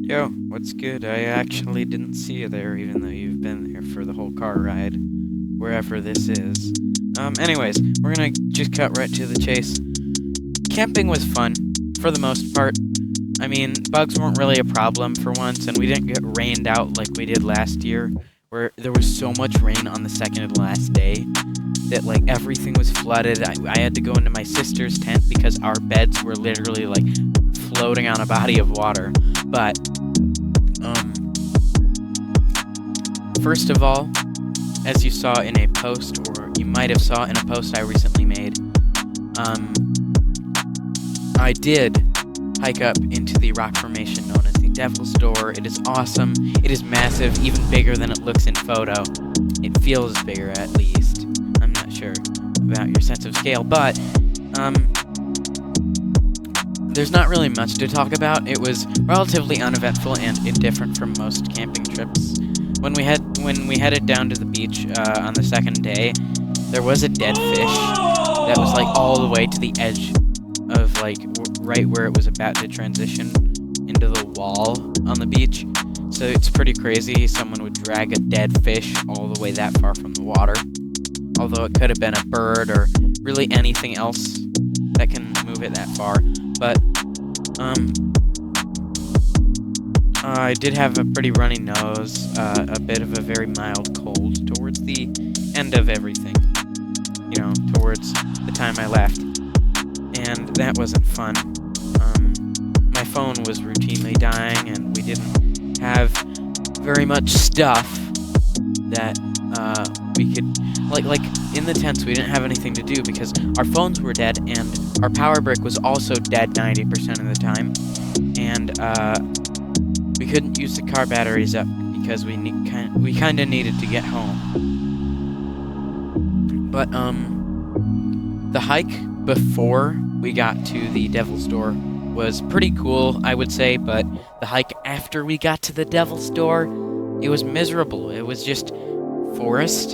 Yo, what's good? I actually didn't see you there, even though you've been there for the whole car ride, wherever this is. Anyways, we're gonna just cut right to the chase. Camping was fun, for the most part. I mean, bugs weren't really a problem for once, and we didn't get rained out like we did last year, where there was so much rain on the second and last day that, like, everything was flooded. I had to go into my sister's tent because our beds were literally, like, floating on a body of water. But, first of all, as you saw in a post, or you might have saw in a post I recently made, I did hike up into the rock formation known as the Devil's Door. It is awesome. It is massive, even bigger than it looks in photo. It feels bigger, at least. I'm not sure about your sense of scale, but, there's not really much to talk about. It was relatively uneventful and indifferent from most camping trips. When we headed down to the beach on the second day, there was a dead fish that was, like, all the way to the edge of, like, right where it was about to transition into the wall on the beach. So it's pretty crazy someone would drag a dead fish all the way that far from the water. Although it could have been a bird or really anything else that can move it that far. But, I did have a pretty runny nose, a bit of a very mild cold towards the end of everything. You know, towards the time I left. And that wasn't fun. My phone was routinely dying, and we didn't have very much stuff that, we could... Like, in the tents, we didn't have anything to do because our phones were dead, and our power brick was also dead 90% of the time. And, we couldn't use the car batteries up because we kind of needed to get home. But, the hike before we got to the Devil's Door was pretty cool, I would say, but the hike after we got to the Devil's Door, it was miserable. It was just forest,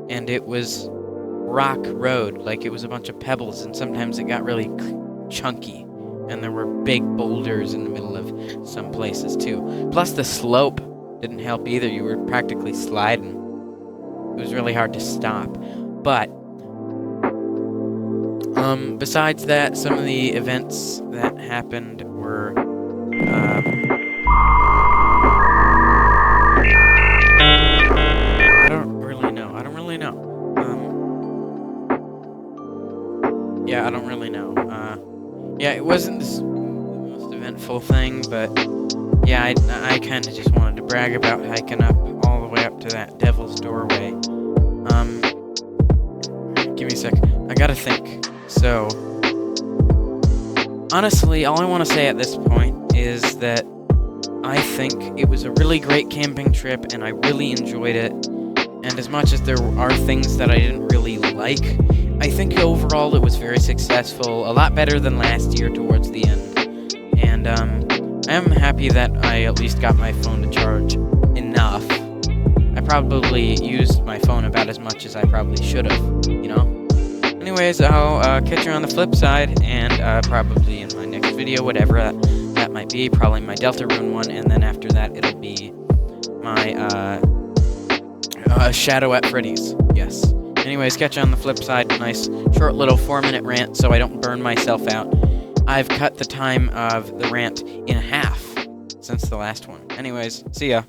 and it was rock road. Like, it was a bunch of pebbles, and sometimes it got really chunky, and there were big boulders in the middle of some places, too. Plus, the slope didn't help either. You were practically sliding. It was really hard to stop. But, besides that, some of the events that happened were, I don't really know. Yeah, I don't really know. Yeah, it wasn't the most eventful thing, but, yeah, I kind of just wanted to brag about hiking up all the way up to that Devil's Doorway. Give me a sec. I gotta think. So, honestly, all I want to say at this point is that I think it was a really great camping trip, and I really enjoyed it. And as much as there are things that I didn't really like, I think overall it was very successful, a lot better than last year towards the end. And I am happy that I at least got my phone to charge enough. I probably used my phone about as much as I probably should have, you know? Anyways, I'll catch you on the flip side, and probably in my next video, whatever that might be, probably my Deltarune one, and then after that it'll be my Shadow at Freddy's, yes. Anyways, catch you on the flip side. Nice short little 4-minute rant so I don't burn myself out. I've cut the time of the rant in half since the last one. Anyways, see ya.